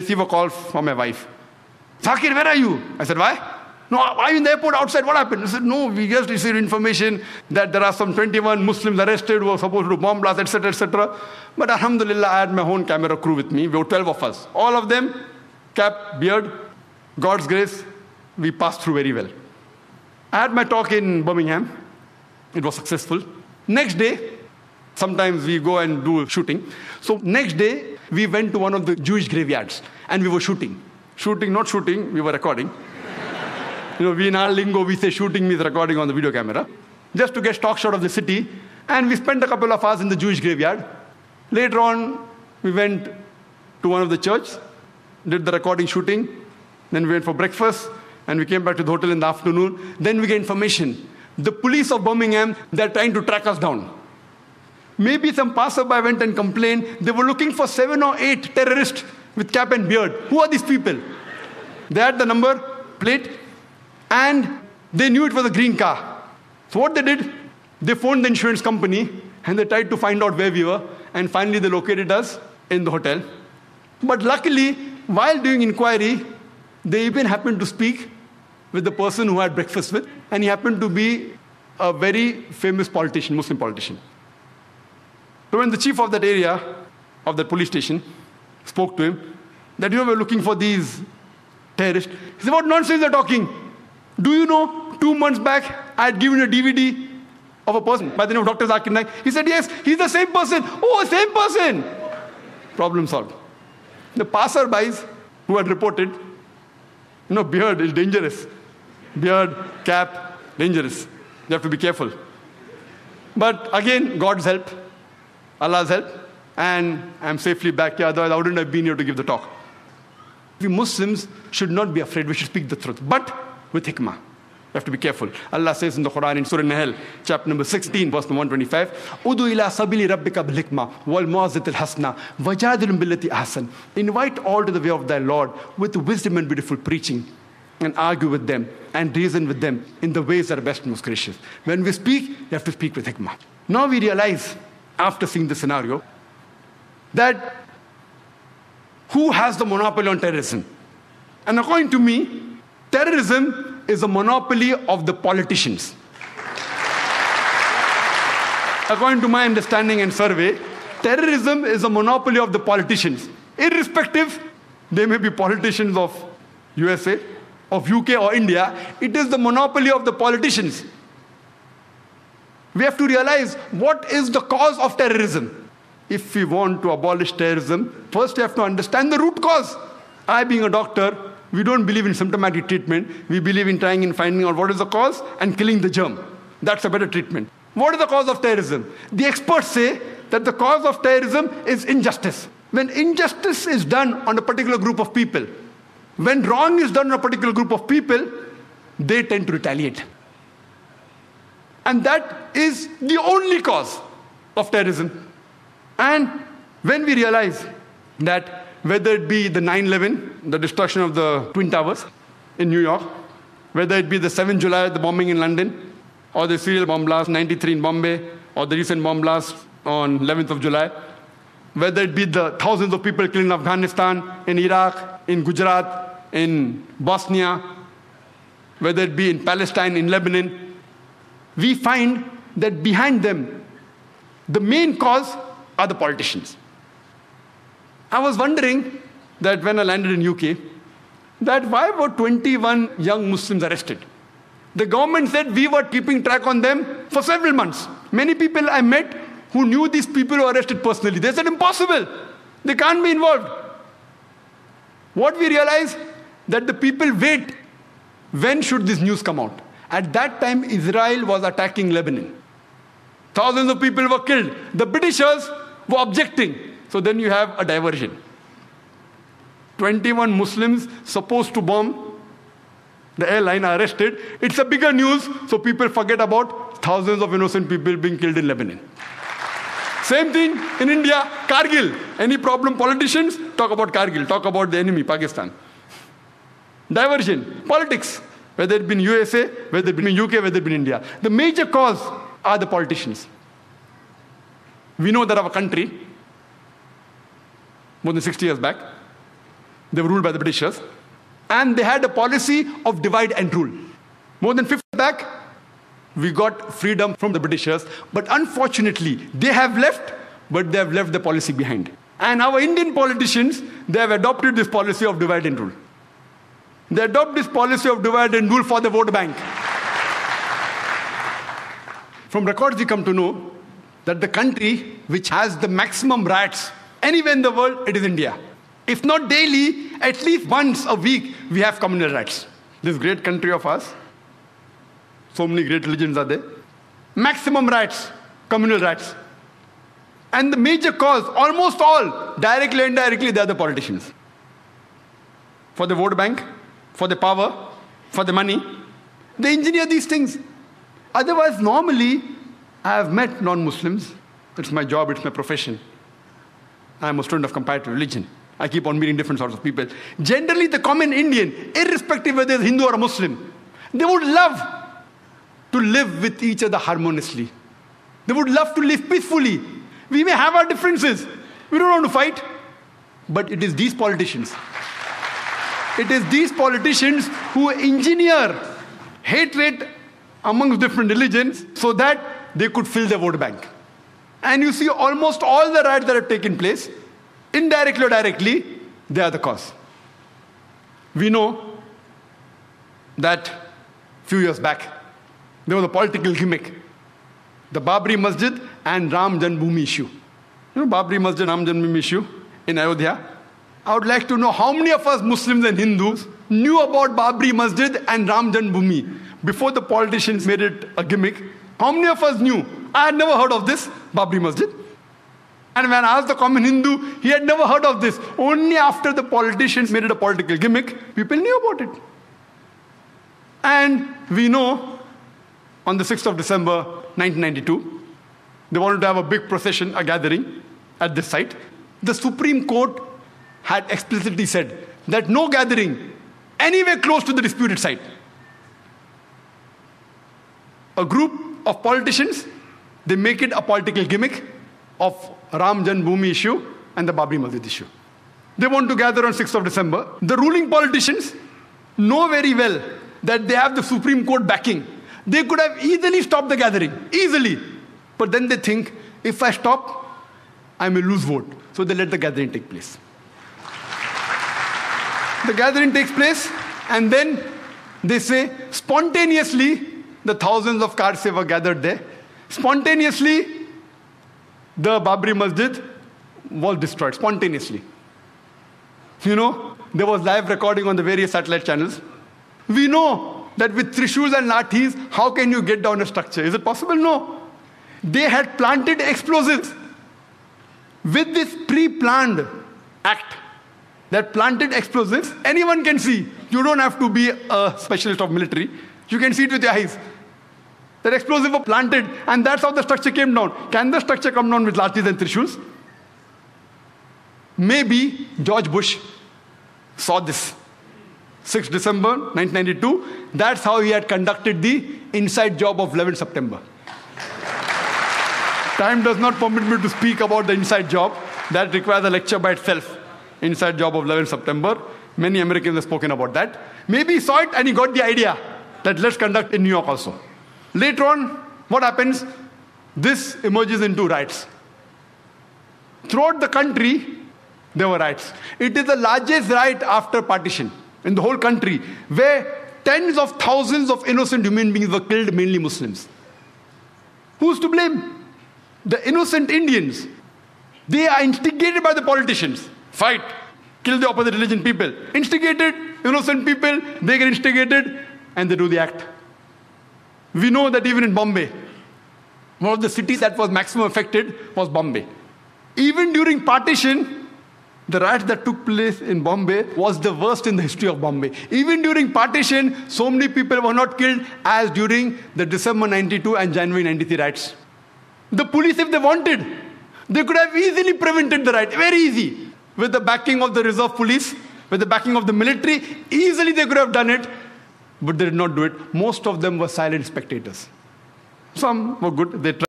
receive a call from my wife. Zakir, where are you? I said, why? No, are you in the airport outside? What happened? I said, no, we just received information that there are some 21 Muslims arrested who are supposed to do bomb blasts, etc., etc. But alhamdulillah, I had my own camera crew with me. We were 12 of us. All of them, cap, beard, God's grace, we passed through very well. I had my talk in Birmingham. It was successful. Next day, sometimes we go and do shooting. So next day, we went to one of the Jewish graveyards and we were shooting. Shooting, not shooting, we were recording. We in our lingo, we say shooting means recording on the video camera. Just to get stock shot of the city. And we spent a couple of hours in the Jewish graveyard. Later on, we went to one of the church, did the recording shooting. Then we went for breakfast. And we came back to the hotel in the afternoon. Then we get information. The police of Birmingham, they're trying to track us down. Maybe some passerby went and complained. They were looking for 7 or 8 terrorists with cap and beard. Who are these people? They had the number plate. And they knew it was a green car. So what they did, they phoned the insurance company and they tried to find out where we were. And finally they located us in the hotel. But luckily, while doing inquiry, they even happened to speak with the person who I had breakfast with. And he happened to be a very famous politician, Muslim politician. So when the chief of that area, of that police station, spoke to him, that we're looking for these terrorists. He said, what nonsense they're talking? Do you know, 2 months back, I had given a DVD of a person by the name of Dr. Zakir Naik. He said, yes, he's the same person. Oh, same person. Problem solved. The passerbys who had reported, beard is dangerous. Beard, cap, dangerous. You have to be careful. But again, God's help, Allah's help, and I'm safely back here. Otherwise, I wouldn't have been here to give the talk. We Muslims should not be afraid. We should speak the truth. But with hikmah. You have to be careful. Allah says in the Quran in Surah Nahl, chapter number 16, verse number 125, Udu ila sabili rabbika bil hikmah wal mu'azzatil hasna wajadilum billati ahsan. Invite all to the way of thy Lord with wisdom and beautiful preaching, and argue with them and reason with them in the ways that are best and most gracious. When we speak, you have to speak with hikmah. Now we realize, after seeing the scenario, that who has the monopoly on terrorism? And according to me, terrorism is a monopoly of the politicians. According to my understanding and survey, terrorism is a monopoly of the politicians. Irrespective, they may be politicians of USA, of UK or India, it is the monopoly of the politicians. We have to realize what is the cause of terrorism. If we want to abolish terrorism, first we have to understand the root cause. I, being a doctor, we don't believe in symptomatic treatment. We believe in trying and finding out what is the cause and killing the germ. That's a better treatment. What is the cause of terrorism? The experts say that the cause of terrorism is injustice. When injustice is done on a particular group of people, when wrong is done on a particular group of people, they tend to retaliate. And that is the only cause of terrorism. And when we realize that whether it be the 9/11, the destruction of the Twin Towers in New York, whether it be the 7th July, the bombing in London, or the serial bomb blast 93 in Bombay, or the recent bomb blast on 11th of July, whether it be the thousands of people killed in Afghanistan, in Iraq, in Gujarat, in Bosnia, whether it be in Palestine, in Lebanon, we find that behind them, the main cause are the politicians. I was wondering that when I landed in UK, that why were 21 young Muslims arrested? The government said we were keeping track on them for several months. Many people I met who knew these people who were arrested personally. They said, impossible. They can't be involved. What we realized, that the people wait, when should this news come out? At that time, Israel was attacking Lebanon. Thousands of people were killed. The Britishers were objecting. So then you have a diversion. 21 Muslims supposed to bomb the airline are arrested. It's a bigger news, so people forget about thousands of innocent people being killed in Lebanon. Same thing in India, Kargil. Any problem, politicians talk about Kargil, talk about the enemy, Pakistan. Diversion, politics, whether it be in USA, whether it be in UK, whether it be in India. The major cause are the politicians. We know that our country, more than 60 years back, They were ruled by the Britishers. And they had a policy of divide and rule. More than 50 years back, we got freedom from the Britishers. But unfortunately, they have left, but they have left the policy behind. And our Indian politicians, they have adopted this policy of divide and rule. They adopt this policy of divide and rule for the vote bank. From records, we come to know that the country which has the maximum riots anywhere in the world, it is India. If not daily, at least once a week, we have communal riots. This great country of ours, so many great religions are there. Maximum riots, communal riots. And the major cause, almost all, directly or indirectly, they are the politicians. For the vote bank, for the power, for the money. They engineer these things. Otherwise, normally, I have met non-Muslims. It's my job, it's my profession. I'm a student of comparative religion. I keep on meeting different sorts of people. Generally, the common Indian, irrespective whether it's Hindu or a Muslim, they would love to live with each other harmoniously. They would love to live peacefully. We may have our differences. We don't want to fight. But it is these politicians. It is these politicians who engineer hatred amongst different religions so that they could fill their vote bank. And you see almost all the riots that have taken place, indirectly or directly, they are the cause. We know that a few years back, there was a political gimmick. The Babri Masjid and Ram Janmabhoomi issue. You know Babri Masjid, Ram Janmabhoomi issue in Ayodhya? I would like to know how many of us Muslims and Hindus knew about Babri Masjid and Ram Janmabhoomi before the politicians made it a gimmick. How many of us knew? I had never heard of this, Babri Masjid. And when I asked the common Hindu, he had never heard of this. Only after the politicians made it a political gimmick, people knew about it. And we know on the 6th of December, 1992, they wanted to have a big procession, a gathering at this site. The Supreme Court had explicitly said that no gathering anywhere close to the disputed site. A group of politicians, they make it a political gimmick of Ram Janmabhoomi issue and the Babri Masjid issue. They want to gather on 6th of December. The ruling politicians know very well that they have the Supreme Court backing. They could have easily stopped the gathering, easily. But then they think, if I stop, I may lose vote. So they let the gathering take place. The gathering takes place, and then they say, spontaneously, the thousands of cars were gathered there. Spontaneously, the Babri Masjid was destroyed, spontaneously. You know, there was live recording on the various satellite channels. We know that with trishuls and lathis, how can you get down a structure? Is it possible? No. They had planted explosives. With this pre-planned act, that planted explosives, anyone can see. You don't have to be a specialist of military. You can see it with your eyes. That explosives were planted, and that's how the structure came down. Can the structure come down with lathis and trishuls? Maybe George Bush saw this. 6th December 1992, that's how he had conducted the inside job of 11th September. Time does not permit me to speak about the inside job. That requires a lecture by itself. Inside job of 11th September. Many Americans have spoken about that. Maybe he saw it and he got the idea that let's conduct in New York also. Later on, what happens? This emerges into riots. Throughout the country, there were riots. It is the largest riot after partition in the whole country, where tens of thousands of innocent human beings were killed, mainly Muslims. Who's to blame? The innocent Indians. They are instigated by the politicians. Fight, kill the opposite religion people. Instigated, innocent people, they get instigated, and they do the act. We know that even in Bombay, one of the cities that was maximum affected was Bombay. Even during partition, the riots that took place in Bombay was the worst in the history of Bombay. Even during partition, so many people were not killed as during the December 92 and January 93 riots. The police, if they wanted, they could have easily prevented the riot. Very easy. With the backing of the reserve police, with the backing of the military, easily they could have done it. But they did not do it. Most of them were silent spectators. Some were good. They tried.